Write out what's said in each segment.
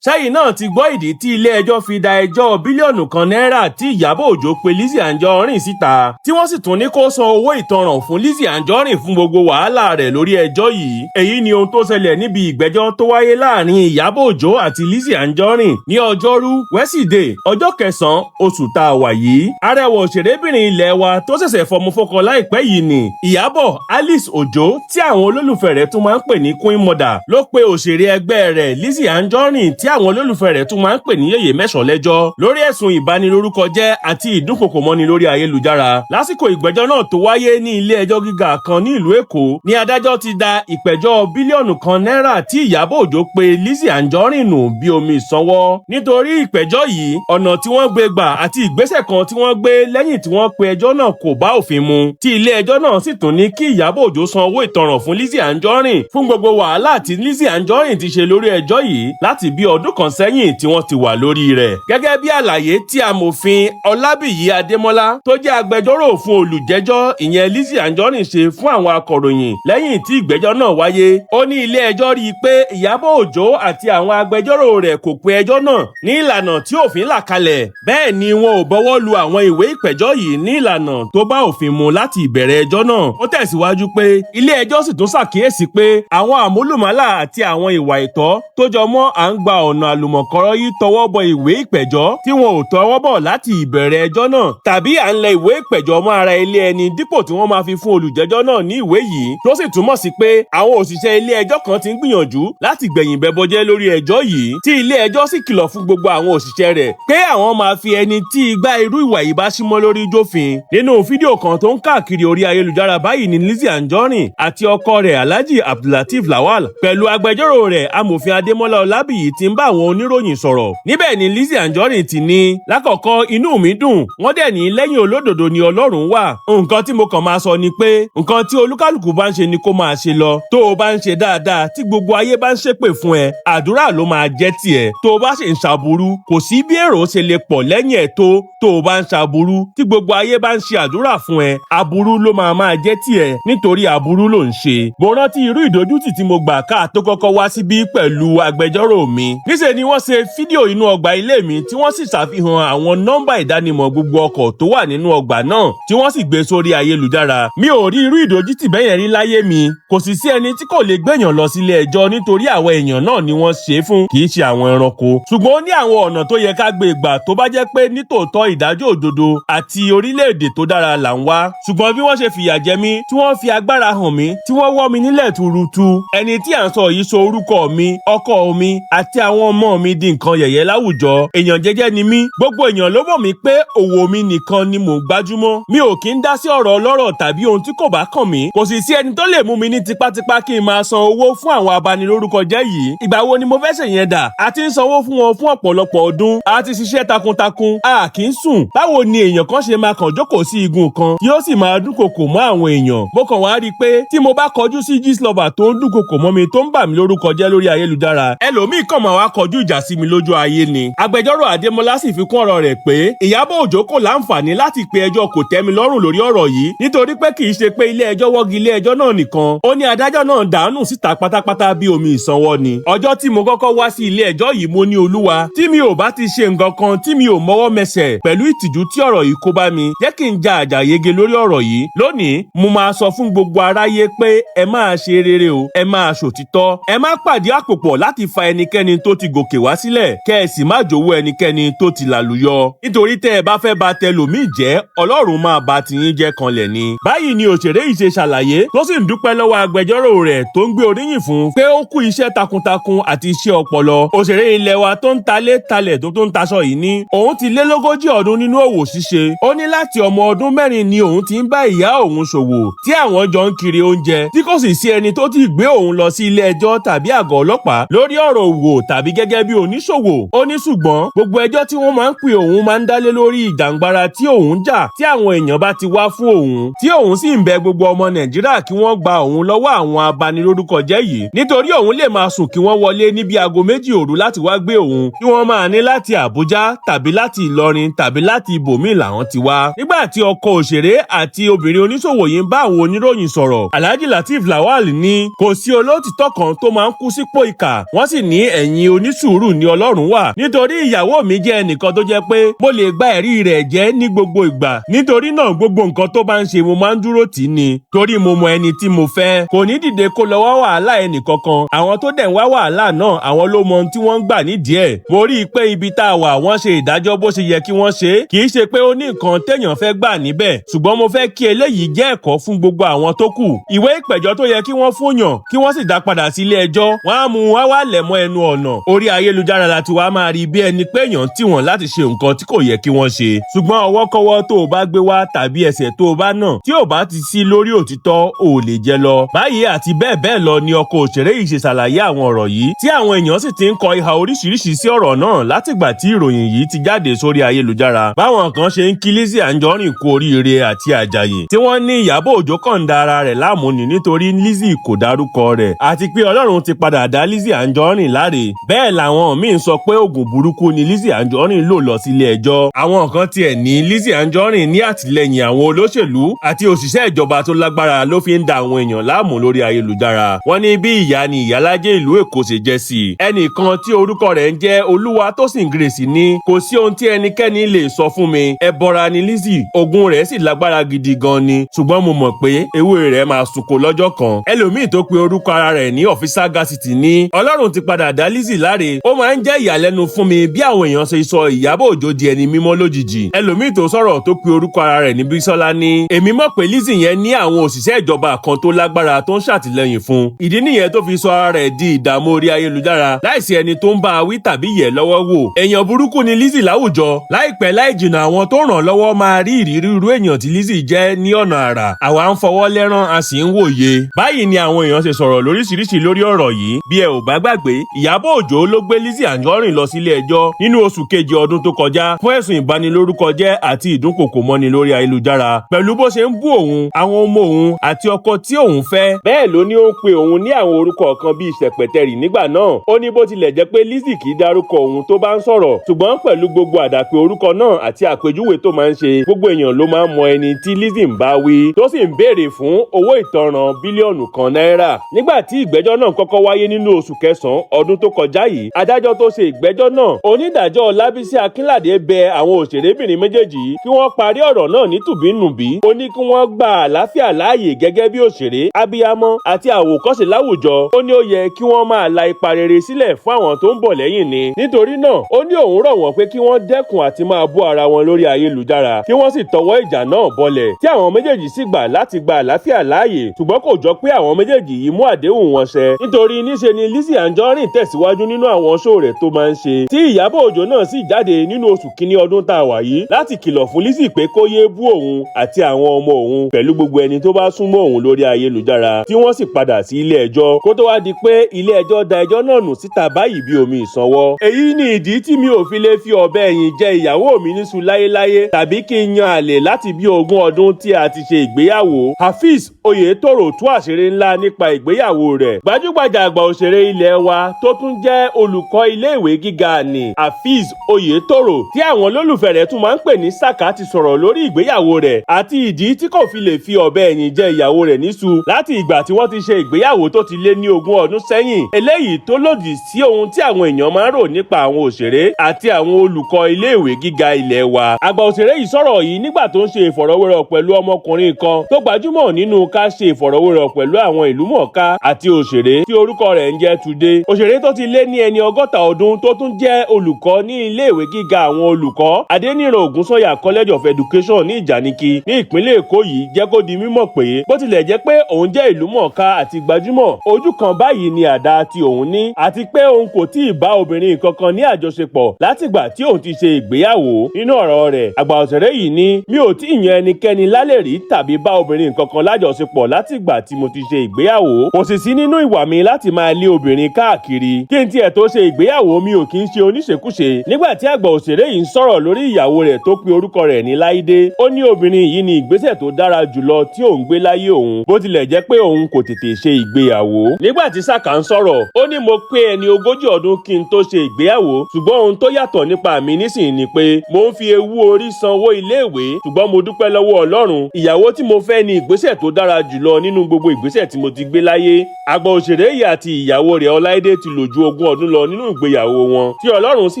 Sẹyin náà ti gbọ́ ìdí tí ilé-ẹjọ́ fi da ẹjọ́ bílíọ̀nù kan náírà tí Iyabo Ojo pe Lizzy Anjorin síta, tí wọ́n sì tún ní kó san owó ìtanràn fún Lizzy Anjorin fún gbogbo wàhálà rẹ̀ lórí ẹjọ́ yìí. Èyí ni ohun tó ṣẹlẹ̀ níbi ìgbẹ́jọ́ tó wáyé láàrin Iyabo Ojo àti Lizzy Anjorin ní ọjọ́rú wẹ́sídẹ̀ẹ́ ọjọ́ 9 oṣù tá a wà yìí. Arẹwà òṣèrébìnrin ilẹ̀ wa tó ṣẹ̀ṣẹ̀ fọmọ fọ́kọ láìpẹ́ yìí ni Iyabo Alice Ojo, tí àwọn olólùfẹ́ rẹ̀ tún máa ń pè ní Queen Mother, ló pe òṣèré ẹgbẹ́ rẹ̀ Lizzy Anjorin tí àwọn olólùfẹ́ rẹ̀ tún máa ń pè ní yèyé mẹ́sàn lẹ́jọ́ lórí ẹ̀sùn ìbanilórúkọ jẹ́ àti ìdúnkokò mọ́ni lórí ayélujára. Lásìkò ìgbẹ́jọ́ náà tó wáyé ní ilé ẹjọ́ gíga kan ní ìlú Èkó ni adájọ́ ti da ìpẹ̀jọ́ bílíọ̀nù kan náírà tí Iyabo Ojo pe Lizzy Anjorin nù bí omi ìsanwó. Nítorí ìpẹ̀jọ́ yìí, ọ̀nà tí wọ́n gbé gbà àti ìgbésẹ̀ kan tí wọ́n gbé lẹ́yìn tí wọ́n pe ẹjọ́ náà kò bá òfin mu, tí ilé ẹjọ́ náà sì tún ní kí Iyabo Ojo san owó ìtanràn fún Lizzy Anjorin fún gbogbo wàhálà tí Lizzy Anjorin ti ṣe lórí ẹjọ́ yìí láti bí ọdún kan sẹ́yìn tí wọ́n ti wà lórí rẹ̀. Gẹ́gẹ́ bí àlàyé tí amòfin Ọlábíyí Adémọ́lá tó jẹ́ agbẹjọ́rò fún olùjẹ́jọ́ ìyẹn Lizzy Anjorin ṣe fún àwọn akọ̀ròyìn lẹ́yìn tí ìgbẹ́jọ́ náà wáyé, ó ní ilé ẹjọ́ rí i pé Iyabo Ojo àti àwọn agbẹjọ́rò rẹ̀ kò pe ẹjọ́ náà ní ìlànà tí òfin là kalẹ̀, bẹ́ẹ̀ ni wọn ò bọwọ́ lu àwọn ìwé ìpẹ̀jọ́ yìí ní ìlànà tó bá òfin mu láti ìbẹ̀rẹ̀ ẹjọ́ náà. Ó tẹ̀síwájú pé ilé ẹjọ́ sì tún ṣàkíyèsí pé àwọn àmúlùmálà àti àwọn ìwà ìtọ́ tó jọ mọ́ à ń gba ọ̀nà àlùmọ̀kọ́rọ́ yìí tọwọ́ bọ ìwé ìpẹ̀jọ́ tí wọn ò tọwọ́ bọ̀ láti ìbẹ̀rẹ̀ ẹjọ́ náà, tàbí à ń lẹ ìwé ìpẹ̀jọ́ mọ́ ara ilé ẹni dípò tí wọ́n máa fi fún olùjẹ́jọ́ náà ní ìwé yìí, tó sì túmọ̀ sí pé àwọn òṣìṣẹ́ ilé ẹjọ́ kan ti ń gbìyànjú láti gbẹ̀yìn bẹbọjẹ́ lórí ẹjọ́ yìí, tí ilé ẹjọ́ sì kìlọ̀ fún gbogbo àwọn òṣìṣẹ́ rẹ̀ pé àwọn máa fi ẹni tí igbá irú ìwà yìí bá símọ́ lórí jófin. Nínú fídíò kan tó ń káàkiri orí ayélujára báyìí ni Lizzy Anjorin àti ọkọ rẹ̀ Alhaji Abdulateef Lawal pẹ̀lú agbẹjọ́rò rẹ̀ amòfin Adémọ́lá Ọlábíyí ti ń bá àwọn oníròyìn sọ̀rọ̀. Níbẹ̀ ni Lizzy Anjorin ti ní, lákọ̀ọ́kọ́ inú mi dùn, wọ́n dẹ̀ ní lẹ́yìn olódodo ni Ọlọ́run wà. Nǹkan tí mo kàn máa sọ ni pé nǹkan tí olúkálùkù bá ń ṣe ni kó máa ṣe lọ. Tó o bá ń ṣe dáadáa tí gbogbo ayé bá ń ṣépè fún ẹ, àdúrà ló máa jẹ́ tiẹ̀. Tó o bá ṣe ń ṣàbúrú, kò sí bí èrò ṣe lè pọ̀ lẹ́yìn ẹ̀ tó o bá ń ṣàbúrú tí gbogbo ayé bá ń ṣe àdúrà fún ẹ, aburú ló máa jẹ́ tiẹ̀ nítorí aburú ló ń ṣe. Mo rántí irú ìdójútì tí mo gbà ká tó kọ́kọ́ wá síbí pẹ̀lú agbẹjọ́rò mi. Níṣe ni wọ́n ṣe fídíò inú ọgbà ilé mi tí wọ́n sì ṣàfihàn àwọn nọ́mbà ìdánimọ̀ gbogbo ọkọ̀ tó wà nínú ọgbà náà tí wọ́n sì gbé sórí ayélujára. Mi ò rí irú ìdójútì bẹ́yẹn rí láyé mi. Kò sì sí ẹni tí kò lè gbẹ̀yàn lọ sílé ẹjọ́ nítorí àwọn èèyàn náà ni wọ́n ṣe fún, kì í ṣe àwọn ẹranko. Ṣùgbọ́n ó ní àwọn ọ̀nà tó yẹ ká gbé gbà tó bá jẹ́ pé nítòótọ́ ìdájọ́ òdodo àti orílẹ̀-èdè tó dára là ń wá. Ṣùgbọ́n bí wọ́n ṣe fìyà jẹ mí, tí wọ́n fi agbára hàn mí, tí wọ́n wọ́ mi nílẹ̀ tuurutu, ẹni tí à ń sọ yìí sọ orúkọ mi, ọkọ mi àti àwọn ọmọ mi di nǹkan yẹ̀yẹ́ láwùjọ. Èèyàn jẹ́jẹ́ ni mí, gbogbo èèyàn ló mọ̀ mí pé òwò mi nìkan ni mò ń gbájúmọ́. Mi ò kí ń dá sí ọ̀rọ̀ ọlọ́rọ̀ tàbí ohun tí kò bá kàn mí. Kò sì sí ẹni tó lè mú mi ní tipátipá kí n máa san owó fún àwọn abanilórúkọ jẹ́ yìí. Ìgbà wo ni mo fẹ́ ṣèyẹn dà? A ti ń sanwó fún wọn fún ọ̀pọ̀lọpọ̀ ọdún. A ti ṣiṣẹ́ takuntakun. A kì í sùn. Báwo ni èèyàn kan ṣe máa kàn jókòó sí igun kan tí ó sì máa dúnkokò mọ́ àwọn èèyàn? Mo kàn wá rí i pé tí mo bá kọjú sí gíslọ́bà tó ń dúnkokò mọ́ mi tó ń bà mí lórúkọ jẹ́ lórí ayélujára, ẹlòmíì kàn máa wá kọjú ìjà sí mi lójú ayé ni. Agbẹjọ́rò Adémọ́lá sì fi kún ọ̀rọ̀ rẹ̀ pé Iyabo Ojo kò láǹfààní láti pe ẹjọ́ kò tẹ́mi lọ́rùn lórí ọ̀rọ̀ yìí nítorí pé kì í ṣe pé ilé ẹjọ́ wọ́gi ilé ẹjọ́ náà nìkan. Ó ní adájọ́ náà Danu síta pátápátá bí omi ìsanwó ni. Ọjọ́ tí mo kọ́kọ́ wá sí ilé ẹjọ́ yìí mo ní Olúwa, tí mi ò bá ti ṣe nǹkan kan tí mi ò mọ́wọ́ mẹsẹ̀ pẹ̀lú ìtìjú tí ọ̀rọ̀ yìí kó bá mi, jẹ́ kí n ja àjàyege lórí ọ̀rọ̀ yìí. Lónìí mo máa sọ fún gbogbo aráyé pé ẹ máa ṣe rere o, ẹ máa ṣòtítọ́, ẹ má pàdé àpòpọ̀ láti fa ẹnikẹ́ni tó ti gòkè wá sílẹ̀, kẹ́ ẹ sì má jowó ẹnikẹ́ni tó ti làlùyọ. Nítorí tẹ́ ẹ bá fẹ́ bà tẹlòmíì jẹ́, Ọlọ́run máa bà tiyín jẹ́ kanlẹ̀ ni. Báyìí ni òṣèré yìí ṣe ṣàlàyé tó sì ń dúpẹ́ lọ́wọ́ agbẹjọ́rò rẹ̀ tó ń gbé oríyìn fún pé ó kú iṣẹ́ takuntakun àti iṣẹ́ ọpọlọ. Òṣèré ilẹ̀ wa tó ń talé talẹ̀ tó ń taṣọ yìí ní òun ti lé lógójì ọdún nínú òwò ṣíṣe. Ó ní láti ọmọ ọdún 4 ni òun ti ń bá ìyá òun ṣòwò tí àwọn jọ ń kiri oúnjẹ tí kò sì sí ẹni tó ti gbé òun lọ sí ilé ẹjọ́ tàbí àgọ́ ọlọ́pàá lórí ọ̀rọ̀ òwò tàbí gẹ́gẹ́ bí oníṣòwò. Ó ní ṣùgbọ́n gbogbo ẹjọ́ tí wọ́n máa ń pè òun máa ń dálé lórí ìjàngbara tí òun jà tí àwọn èèyàn bá ti wá fún òun, tí òun sì ń bẹ gbogbo ọmọ Nàìjíríà kí wọ́n gba òun lọ́wọ́ àwọn abanilórúkọ jẹ́ yìí nítorí òun lè máa sùn kí wọ́n wọlé níbi aago 2 òru láti wá gbé òun, tí wọ́n máa ní láti Àbújá tàbí láti Ìlọrin tàbí láti ibòmíì làwọn ti wá. Nígbà tí ọkọ òṣèré àti obìnrin oníṣòwò yìí ń bá àwọn oníròyìn sọ̀rọ̀, Alhaji Lateef Lawal ní kò sí olóòtítọ́ kan tó máa ń kú sípò ìkà. Wọ́n sì ní ẹ̀yìn ẹ̀mí onísùúrù ni Ọlọ́run wà nítorí ìyàwó mi jẹ́ ẹnìkan tó jẹ́ pé mo lè gba ẹ̀rí rẹ̀ jẹ́ ní gbogbo ìgbà nítorí náà gbogbo nǹkan tó bá ń ṣe mo máa ń dúró tì í ni torí mo mọ ẹni tí mo fẹ́ kò ní dìde kó lọ wá wàhálà ẹnìkankan àwọn tó dẹ̀ ń wá wàhálà náà àwọn ló mọ ohun tí wọ́n ń gbà nídìí ẹ̀ mo rí i pé ibi tá a wà wọ́n ṣe ìdájọ́ bó ṣe yẹ kí wọ́n ṣe kì í ṣe pé ó ní nǹkan téèyàn fẹ́ gbà níbẹ̀ ṣùgbọ́n mo fẹ́ kí eléyìí jẹ́ ẹ̀kọ́ fún gbogbo àwọn tó kù ìwé ìpẹ̀jọ́ tó yẹ kí wọ́n fúnyàn kí wọ́n sì dá padà sí ilé ẹjọ́ wọ́n á mú wá wá lẹ̀ mọ́ ẹnu ọ̀nà orí ayélujára láti wá máa rí bí ẹni pé èèyàn tì wọ́n láti ṣe nǹkan tí kò yẹ kí wọ́n ṣe ṣùgbọ́n ọwọ́kọ́wọ́ tó o bá gbé wá tàbí ẹsẹ̀ tó o bá nà tí ò bá ti sí lórí òtítọ́ ò lè jẹ lọ báyìí àti bẹ́ẹ̀ bẹ́ẹ̀ lọ ni ọkọ òṣèré yìí ṣe ṣàlàyé àwọn ọ̀rọ̀ yìí tí àwọn èèyàn sì ti ń kọ ìhà oríṣiríṣi sí ọ̀rọ̀ náà látìgbà tí ìròyìn yìí ti jáde sórí ayélujára báwọn kan ṣe ń kí Lizzy Anjorin kú oríire àti àjàyè tí wọ́n ní Iyabo Ojo kàn da ara rẹ̀ láàmú ni nítorí Lizzy kò dárúkọ rẹ̀ àti pé Ọlọ́run ti padà dá Lizzy Anjorin láre bẹ́ẹ̀ làwọn míín sọ pé oògùn burúkú ni Lizzy Anjorin lò lọ sílé ẹjọ́ àwọn kan tiẹ̀ ní Lizzy Anjorin ní àtìlẹ́yìn àwọn olóṣèlú àti òṣìṣẹ́ ìjọba tó lágbára ló fi ń da àwọn èèyàn láàmú lórí ayélujára wọ́n ní bí ìyá ni ìyálájé ìlú Èkó ṣe jẹ́ sí i ẹnìkan tí orúkọ rẹ̀ ń jẹ́ Olúwatósìn Grace ní kò sí ohun tí ẹnikẹ́ni lè sọ fún mi ẹbọra ni Lizzy ogun rẹ̀ sì lágbára gidi gan ni ṣùgbọ́n mo mọ̀ pé ewé rẹ̀ máa sunko lọ́jọ́ kan ẹlòmíì tó pe orúkọ ara rẹ̀ ní Ọ̀físà Gásítì ní Ọlọ́run ti padà dá Lizzy láre ó máa ń jẹ́ ìyàlẹ́nu fún mi bí àwọn èèyàn ṣe sọ Iyabo Ojo di ẹni mímọ́ lójijì ẹlòmíì tó sọ̀rọ̀ tó pe orúkọ ara rẹ̀ ní Bísọ́lá ní èmi mọ̀ pé Lizzy yẹn ní àwọn òṣìṣẹ́ ìjọba kan tó lágbára tó ń ṣàtìlẹ́yìn fún ìdí nìyẹn tó fi sọ ara rẹ̀ di ìdààmú orí ayélujára láìsí ẹni tó ń bá a wí tàbí yẹ̀ lọ́wọ́ wò èèyàn burúkú ni Lizzy láwùjọ láìpẹ́ láì jìnnà àwọn tó ràn lọ́wọ́ máa rí ìrírí irú èèyàn tí Lizzy jẹ́ ní ọ̀nà àrà àwa ń fọwọ́ lẹ́rán a sì ń wòye báyìí ni àwọn èèyàn ṣe sọ̀rọ̀ lóríṣiríṣi lórí ọ̀rọ̀ yìí bí ẹ ò bá gbàgbé Iyabo Ojo ló gbé Lizzy Anjorin lọ sílé ẹjọ́ nínú oṣù kejì ọdún tó kọjá fún ẹ̀sùn ìbanilórúkọjẹ́ àti ìdúnkòkò mọ́ni lórí ayélujára pẹ̀lú bó ṣe ń bú òun àwọn ọmọ òun àti ọkọ tí òun fẹ́ bẹ́ẹ̀ ló ní ó ń pe òun ní àwọn orúkọ kan bíi ṣẹ̀pẹ̀tẹ̀rì nígbà náà ó ní bó tilẹ̀ jẹ́ pé Lizzy kì í dárúkọ òun tó bá ń sọ̀rọ̀ ṣùgbọ́n pẹ̀lú gbogbo àdàpè orúkọ náà àti àpèjúwe tó máa ń ṣe gbogbo èèyàn ló máa ń mọ ẹni tí Lizzy ń bá wí tó sì ń béèrè fún owó ìtanràn bílíọ̀nù kan náírà nígbà tí ìgbẹ́jọ́ náà kọ́kọ́ wáyé nínú oṣù kẹsàn-án ọdún tó kọjá yìí adájọ́ tó ṣe ìgbẹ́jọ́ náà onídàájọ́ Ọlábísí Akínládé bẹ àwọn òṣèrébìnrin méjèèjì kí wọ́n parí ọ̀rọ̀ náà ní tùbínùbí ó ní kí wọ́n gba àlàáfíà láàyè gẹ́gẹ́ bí òṣèré abiyamọ àti àwòkọ́ṣe láwùjọ ó ní ó yẹ kí wọ́n máa la ipa rere sílẹ̀ fún àwọn tó ń bọ̀ lẹ́yìn ni nítorí náà ó ní òun rọ̀ wọ́n pé kí wọ́n dẹ́kun àti máa bú ara wọn lórí ayélujára kí wọ́n sì tọwọ́ ìjà náà bọlẹ̀ tí àwọn méjèèjì sì gbà láti gba àlàáfíà láàyè ṣùgbọ́n kò jọ pé àwọn méjèèjì yìí mú àdéhùn wọn ṣẹ nítorí níṣe ni Lizzy Anjorin tẹ̀síwájú nínú àwọn ṣó rẹ̀ tó máa ń ṣe tí Iyabo Ojo náà sì jáde nínú oṣù kínní ọdún tá a wà yìí láti kìlọ̀ fún Lizzy pé kó yé bú òun àti àwọn ọmọ òun pẹ̀lú gbogbo ẹni tó bá súnmọ́ òun lórí ayélujára tí wọ́n sì padà sí ilé ẹjọ́ kó tó wá di pé ilé ẹjọ́ da ẹjọ́ náà nù síta báyìí bí omi ìsanwó. èyí ni ìdí tí mi ò fi lè fi ọ̀bẹ ẹ̀yìn jẹ ìyàwó mi níṣu láyéláyé tàbí kí n yan àlè láti bí 20 ọdún tí a ti ṣe ìgbéyàwó. Hafiz Oyetoro tú àṣírí ńlá nípa ìgbéyàwó rẹ̀. gbajúgbajà àgbà òṣèré ilé wa tó tún jẹ́ olùkọ́ iléèwé gíga ní Hafiz Oyetoro tí àwọn olólùfẹ́ rẹ̀ tún máa ń pè ní Saka ti sọ̀rọ̀ lórí ìgbéyàwó rẹ̀ àti ìdí tí kò fi lè fi ọ̀bẹ ẹ̀yìn jẹ ìyàwó rẹ̀ níṣu láti ìgbà tí wọ́n ti ṣe ìgbéyàwó tó ti lé ní 20 ọdún sẹ́yìn eléyìí tó lòdì sí ohun tí àwọn èèyàn máa ń rò nípa àwọn òṣèré àti àwọn olùkọ́ iléèwé gíga ilé wa. àgbà òṣèré yìí sọ̀rọ̀ yìí nígbà tó ń ṣe ìfọ̀rọ̀wérọ̀ pẹ̀lú ọmọkùnrin kan tó gbajúmọ̀ nínú ká ṣe ìfọ̀rọ̀wérọ̀ pẹ̀lú àwọn ìlúmọ̀ọ́ká àti òṣèré tí orúkọ rẹ̀ ń jẹ́ Túndé. òṣèré tó ti lé ní ẹni 60 ọdún tó tún jẹ́ olùkọ́ ní iléèwé gíga àwọn olùkọ́ Adéníran Ògúnsànyà College of Education ní Ìjànikin ní ìpínlẹ̀ Èkó yìí jẹ́ kó di mímọ̀ pé bó tilẹ̀ jẹ́ pé òun jẹ́ ìlúmọ̀ọ́ká àti gbajúmọ̀ ojú kan báyìí ni àdá tí òun ní àti pé òun kò tí ì bá obìnrin kankan ní àjọṣepọ̀ látìgbà tí òun ti ṣe ìgbéyàwó. nínú ọ̀rọ̀ rẹ̀ àgbà òṣèré yìí ní mi ò tí ì yan ẹnikẹ́ni lálẹ́ rí tàbí bá obìnrin kankan lájọṣepọ̀ látìgbà tí mo ti ṣe ìgbéyàwó kò sì sí nínú ìwà mi láti máa lé obìnrin káàkiri kí n tiẹ̀ tó ṣe ìgbéyàwó mi ò kí ń ṣe oníṣekúṣe. nígbà tí àgbà òṣèré yìí ń sọ̀rọ̀ lórí ìyàwó rẹ̀ tó pe orúkọ rẹ̀ ní Láídé ó ní obìnrin yìí ni ìgbésẹ̀ tó dára jùlọ tí òun gbé láyé òun bó tilẹ̀ jẹ́ pé òun kò tètè ṣe ìgbéyàwó. nígbà tí Saka ń sọ̀rọ̀ ó ní mo pé ẹni 40 ọdún kí n tó ṣe ìgbéyàwó ṣùgbọ́n ohun tó yàtọ̀ nípa mi nísìnyí ni pé mo ń fi ewu orí sanwó iléèwé ṣùgbọ́n mo dúpẹ́ lọ́wọ́ Ọlọ́run ìyàwó tí mo fẹ́ ni ìgbésẹ̀ tó dára dára jùlọ nínú gbogbo ìgbésẹ̀ tí mo ti gbé láyé. Àgbà òṣèré yìí àti ìyàwó rẹ̀ Ọláídé ti lò ju 20 ọdún lọ nínú ìgbéyàwó wọn tí Ọlọ́run sì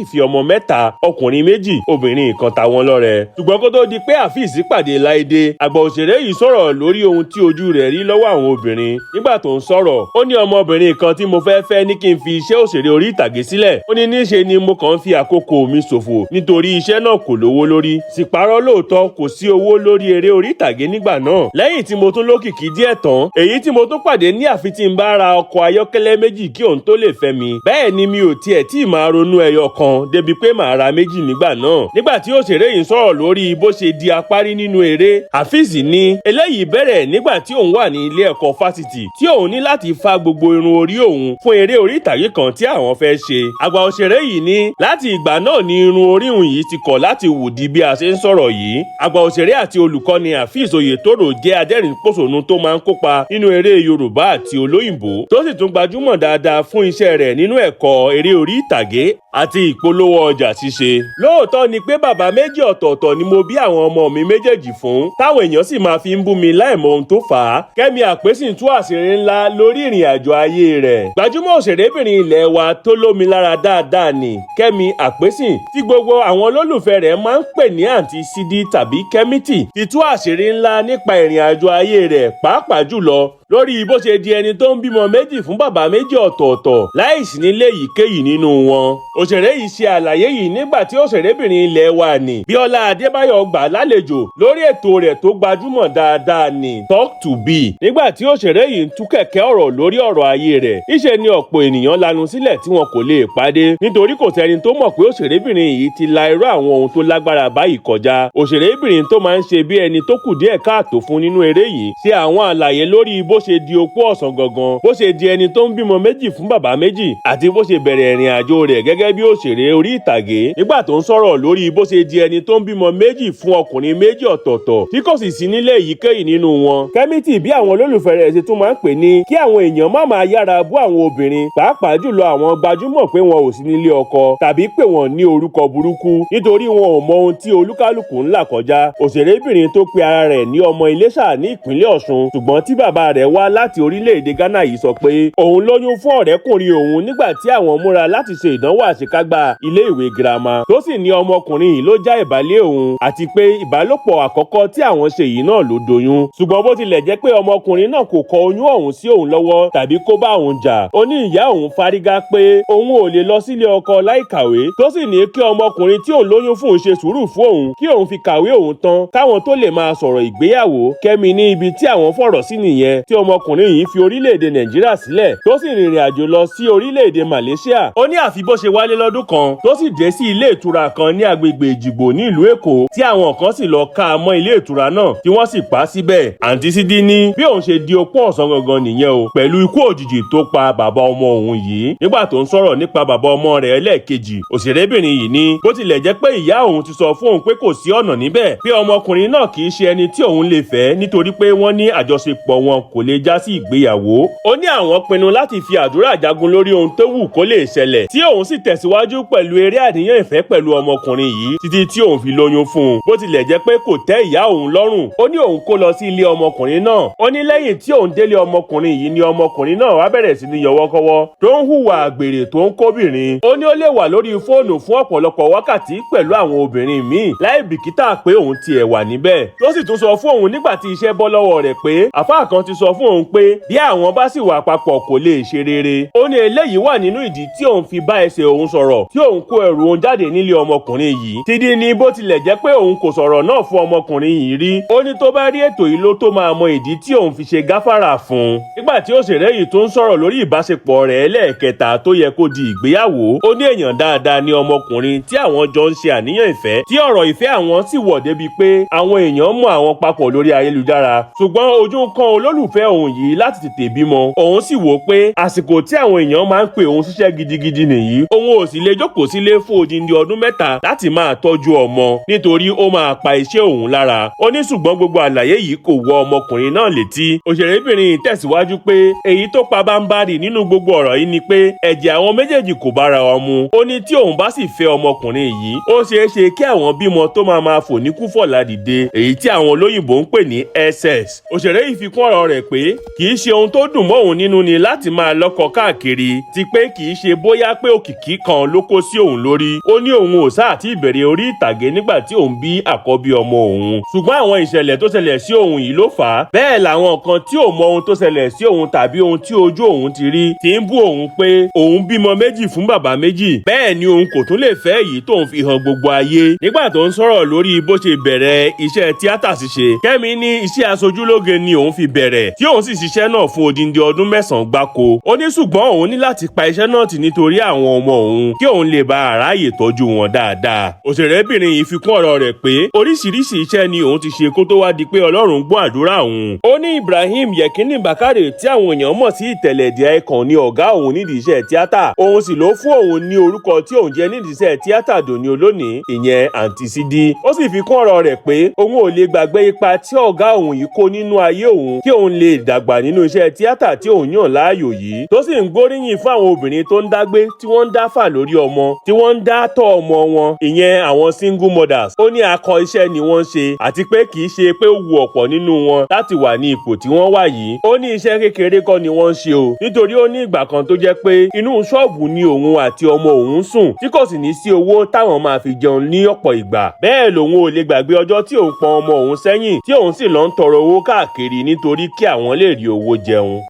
fi ọmọ 3, ọkùnrin 2, obìnrin 1 ta wọ́n lọ́rẹ. Ṣùgbọ́n kó tó di pé Afeez pàdé Láídé, àgbà òṣèré yìí sọ̀rọ̀ lórí ohun tí ojú rẹ̀ rí lọ́wọ́ àwọn obìnrin. Nígbà tó ń sọ̀rọ̀, ó ní ọmọbìnrin kan tí mo fẹ́ ní kí n fi iṣẹ́ òṣèré orí ìtàgé sílẹ̀. Ó ní níṣe ni mo kàn ń fi àkókò mi ṣòfò nítorí iṣẹ́ náà kò lówó lórí. Sì parọ́ lóòótọ́ kò sí owó lórí eré orí ìtàgé nígbà náà. Lẹ́yìn tí mo tún lókìkí díẹ̀ tán, èyí tí mo tún pàdé ní àfi tí n bá ra ọkọ̀ ayọ́kẹ́lẹ́ 2 kí òun tó lè fẹ́ mi. Bẹ́ẹ̀ ni mi ò tiẹ̀ tí ì máa ronú ẹyọ kan débi pé màá ra 2 nígbà náà. Nígbà tí òṣèré yìí sọ̀rọ̀ lórí bó ṣe di apárí nínú eré, Afeez ní eléyìí bẹ̀rẹ̀ nígbà tí òun wà ní ilé ẹ̀kọ́ fásitì tí òun ní láti fá gbogbo irun orí òun fún eré orí ìtàgé kan tí àwọn fẹ́ ṣe. Àgbà òṣèré yìí ní láti ìgbà náà ni irun orí òun yìí ti kọ̀ láti wù di bí a ṣe ń sọ̀rọ̀ yìí. Àgbà òṣèré àti olùkọ́ni Afeez Oyètórò jẹ́ adẹ́rìn-pòṣónú tó máa ń kópa nínú eré Yorùbá àti olóyìnbó tó sì tún gbajúmọ̀ dáadáa fún iṣẹ́ rẹ̀ nínú ẹ̀kọ́ eré orí ìtàgé àti ìpolówó ọjà ṣíṣe. Lóòótọ́ ni pé bàbá méjì ọ̀tọ̀ọ̀tọ̀ ni mo bí àwọn ọmọ mi méjèèjì fún, táwọn èèyàn sì máa fi ń bú mi láìmọ̀ ohun tó fà á. Kẹ́mi Àpésìn tú àṣírí ńlá lórí ìrìn àjò ayé rẹ̀. Gbajúmọ̀ òṣèrébìnrin ilẹ̀ wa tó lómi lára dáadáa ni Kẹ́mi Àpésìn tí gbogbo àwọn olólùfẹ́ rẹ̀ máa ń pè ní àǹtí Sídí tàbí Kẹ́mítì ti tú àṣírí ńlá nípa ìrìn àjò ayé rẹ̀ pàápàá jùlọ lórí bó ṣe di ẹni tó ń bímọ 2 fún bàbá méjì ọ̀tọ̀ọ̀tọ̀ láìsí nílé èyíkéyìí nínú wọn. Òṣèré yìí ṣe àlàyé yìí nígbà tí òṣèrébìnrin ilẹ̀ wa ní Bíọ́lá Adébáyọ̀ gbà lálejò lórí ètò rẹ̀ tó gbajúmọ̀ dáadáa ní Talk to Be. Nígbà tí òṣèré yìí ń tú kẹ̀kẹ́ ọ̀rọ̀ lórí ọ̀rọ̀ ayé rẹ̀, níṣe ni ọ̀pọ̀ ènìyàn lanu sílẹ̀ tí wọn kò lè pàdé nítorí kò sẹ́ni tó mọ̀ pé òṣèrébìnrin yìí ti la irú àwọn ohun tó lágbára báyìí kọjá. Òṣèrébìnrin tó máa ń ṣe bí ẹni tó kù díẹ̀ káàtó fún nínú eré yìí ṣe àwọn àlàyé lórí bó ṣe di opó ọ̀sán gangan, bó ṣe di ẹni tó ń bímọ 2 fún bàbá méjì àti bó ṣe bẹ̀rẹ̀ ìrìn àjò rẹ̀ gẹ́gẹ́ bí òṣèré orí ìtàgé. Nígbà tó ń sọ̀rọ̀ lórí bó ṣe di ẹni tó ń bímọ 2 fún ọkùnrin 2 ọ̀tọ̀ọ̀tọ̀ tí kò sì sí nílé èyíkéyìí nínú wọn. Kẹ́mítì bí àwọn olólùfẹ́ rẹ̀ ṣe tún máa ń pè ní kí àwọn èèyàn má máa yára bú àwọn obìnrin pàápàá jùlọ àwọn gbajúmọ̀ pé wọn ò sí nílé ọkọ tàbí pé wọn ní orúkọ burúkú nítorí wọn ò mọ ohun tí olúkálùkù ń là kọjá. Òṣèrébìnrin tó pe ara rẹ̀ ní ọmọ Iléṣà ní ìpínlẹ̀ Ọ̀ṣun ṣùgbọ́n tí bàbá rẹ̀ wá láti orílẹ̀-èdè Ghana yìí sọ pé òun lóyún fún ọ̀rẹ́kùnrin òun nígbà tí àwọn múra láti ṣe ìdánwò àṣekágbá ilé ìwé girama tó sì ní ọmọkùnrin yìí ló já ìbálé òun àti pé ìbálòpọ̀ àkọ́kọ́ tí àwọn ṣe yìí náà ló doyún. Ṣùgbọ́n bó tilẹ̀ jẹ́ pé ọmọkùnrin náà kò kọ oyún ọ̀hún sí òun lọ́wọ́ tàbí kó bá òun jà, ó ní ìyá òun fárígá pé òun ò lè lọ sílé ọkọ láì kàwé tó sì ní kí ọmọkùnrin tí òun lóyún fún òun ṣe sùúrù fún òun kí òun fi kàwé òun tán káwọn tó lè máa sọ̀rọ̀ ìgbéyàwó. Kẹ́mi ní ibi tí àwọn fọ̀rọ̀ sí nìyẹn tí ọmọkùnrin yìí fi orílẹ̀-èdè Nàìjíríà sílẹ̀ tó sì rìnrìn àjò lọ sí orílẹ̀-èdè Malaysia. Ó ní àfi bó ṣe wálé lọ́dún kan tó sì dé sí ilé ìtura kan ní agbègbè Ìjìgbò ní ìlú Èkó tí àwọn kan sì lọ ká a mọ́ ilé ìtura náà tí wọ́n sì pa á síbẹ̀. Àǹtí Sídí ní bí òun ṣe di opó ọ̀sán gangan nìyẹn o pẹ̀lú ikú òjijì tó pa bàbá ọmọ òun yìí. Nígbà tó ń sọ̀rọ̀ nípa bàbá ọmọ rẹ̀ ẹlẹ́ẹ̀kejì, òṣèrébìnrin yìí ní bó tilẹ̀ jẹ́ pé ìyá òun ti sọ fún òun pé kò sí ọ̀nà níbẹ̀ pé ọmọkùnrin náà kì í ṣe ẹni tí òun lè fẹ́ nítorí pé wọ́n ní àjọṣepọ̀ wọn kò lè já sí ìgbéyàwó. Ó ní àwọn pinnu láti fi àdúrà jagun lórí ohun tó wù kó lè ṣẹlẹ̀ tí òun sì tẹ̀síwájú pẹ̀lú eré àníyàn ìfẹ́ pẹ̀lú ọmọkùnrin yìí títí tí òun fi lóyún fún un. Bó tilẹ̀ jẹ́ pé kò tẹ́ ìyá òun lọ́rùn, ó ní òun kó lọ sí ilé ọmọkùnrin náà. Ó ní lẹ́yìn tí òun délé ọmọkùnrin yìí ni ọmọkùnrin náà wá bẹ̀rẹ̀ sí ní yọwọ́kọ́wọ́ tó ń hùwà àgbèrè tó ń kóbìnrin. Ó ní ó lè wà lórí fóònù fún ọ̀pọ̀lọpọ̀ wákàtí pẹ̀lú àwọn obìnrin míì láì bìkítà pé òun tiẹ̀ wà níbẹ̀. Tó sì tún sọ fún òun nígbà tí iṣẹ́ bọ́ lọ́wọ́ rẹ̀ pé àfáà kan ti sọ fún òun pé bí àwọn bá sì wà papọ̀ kò lè ṣe rere. Ó ní eléyìí wà nínú ìdí tí òun fi bá ẹsẹ̀ òun sọ̀rọ̀ tí òun kó ẹrù òun jáde nílé ọmọkùnrin yìí. Sídí ní bó tilẹ̀ jẹ́ pé òun kò sọ̀rọ̀ náà fún ọmọkùnrin yìí rí, ó ní tó bá rí ètò yìí ló tó máa mọ ìdí tí òun fi ṣe gáfárà fún un. Nígbà tí òṣèré yìí tó ń sọ̀rọ̀ lórí ìbáṣepọ̀ rẹ̀ ẹlẹ́ẹ̀kẹta tó yẹ kó di ìgbéyàwó, ó ní èèyàn dáadáa ní ọmọkùnrin tí àwọn jọ ń ṣe àníyàn ìfẹ́ tí ọ̀rọ̀ ìfẹ́ àwọn sì wọ̀ débi pé àwọn èèyàn mọ̀ àwọn papọ̀ lórí ayélujára. Ṣùgbọ́n ojú kan olólùfẹ́ òun yìí láti tètè bímọ. Òun sì wò pé àsìkò tí àwọn èèyàn máa ń pè òun ṣiṣẹ́ gidigidi nìyí. Òun ò sì lè jókòó sílé fún odindi ọdún mẹ́ta láti máa tọ́jú ọmọ nítorí ó máa pa iṣẹ́ òun lára. Ó ní ṣùgbọ́n gbogbo àlàyé yìí kò wọ ọmọkùnrin náà létí. Òṣèrébìnrin tẹ̀síwájú pé èyí tó pa bámbárì nínú gbogbo ọ̀rọ̀ yìí ni pé ẹ̀jẹ̀ àwọn méjèèjì kò bára wọn mu. Ó ní tí òun bá sì fẹ́ ọmọkùnrin yìí, ó ṣeé ṣe kí àwọn bímọ tó máa fò ní kúfọ̀lá dìde, èyí tí àwọn olóyìnbó ń pè ní SS. Òṣèré yìí fi kún ọ̀rọ̀ rẹ̀ pé kì í ṣe ohun tó dùn mọ́ òun nínú ni láti máa lọ́kọ káàkiri, ti pé kì í ṣe bóyá pé òkìkí kan ló kó sí òun lórí. Ó ní òun ò sáà tí ìbẹ̀rẹ̀ orí ìtàgé nígbà tí òun bí àkọ́bí ọmọ òun. Ṣùgbọ́n àwọn ìṣẹ̀lẹ̀ tó ṣẹlẹ̀ sí òun yìí ló fà á. Bẹ́ẹ̀ làwọn kan tí ò mọ ohun tó ṣẹlẹ̀ sí òun tàbí ohun tí ojú òun ti rí ti ń bú òun pé òun bímọ méjì fún bàbá méjì. Bẹ́ẹ̀ ni òun kò tún lè fẹ́ èyí tóun fi hàn gbogbo ayé. Nígbà tó ń sọ̀rọ̀ lórí bó ṣe bẹ̀rẹ̀ iṣẹ́ tíátà ṣíṣe, Kẹ́mi ní iṣẹ́ aṣojúlóge ni òun fi bẹ̀rẹ̀, tí òun sì ṣiṣẹ́ náà fún odindi ọdún 9 gbáko. Ó ní ṣùgbọ́n òun ní láti pa iṣẹ́ náà tì nítorí àwọn ọmọ òun kí òun lè bá àráyè tọ́jú wọn dáadáa. Òṣèrébìnrin yìí fi kún ọ̀rọ̀ rẹ̀ pé oríṣiríṣi iṣẹ́ ni òun ti ṣe kó tó wá di pé Ọlọ́run gbọ́ àdúrà òun. Ó ní Ibrahim Yekini Bakare tí àwọn èèyàn mọ̀ sí ìtẹ̀lẹ̀dẹ̀ ẹ̀kan ni ọ̀gá òun nídìí iṣẹ́ tíátà. Òun sì ló fún òun ní orúkọ tí òun jẹ́ nídìí iṣẹ́ tíátà dòní olónìí, ìyẹn Àǹtí Sídí. Ó sì fi kún ọ̀rọ̀ rẹ̀ pé òun ò lè gbàgbé ipa tí ọ̀gá òun yìí kó nínú ayé òun kí òun lè dàgbà nínú iṣẹ́ tíátà tí òun yàn láàyò yìí, tó sì ń gbóríyìn fún àwọn obìnrin tó ń dágbé, tí wọ́n ń dáfà lórí ọmọ, tí wọ́n ń dá tọ́ ọmọ wọn, ìyẹn àwọn single mothers. Ó ní akọ iṣẹ́ ni wọ́n ń ṣe àti pé kì í ṣe pé ó wu ọ̀pọ̀ nínú wọn láti wà ní ipò tí wọ́n wà yìí. Ó ní iṣẹ́ kékeré kọ́ ni wọ́n ń ṣe o, nítorí ó ní ìgbà kan tó jẹ́ pé inú ṣọ́ọ̀bù ni òun àti ọmọ òun sùn tí kò sì ní sí owó táwọn máa fi jẹun ní ọ̀pọ̀ ìgbà. Bẹ́ẹ̀ lòun ò lè gbàgbé ọjọ́ tí òun pọn ọmọ òun sẹ́yìn tí òun sì lọ ń tọrọ owó káàkiri nítorí kí àwọn lè rí owó jẹun.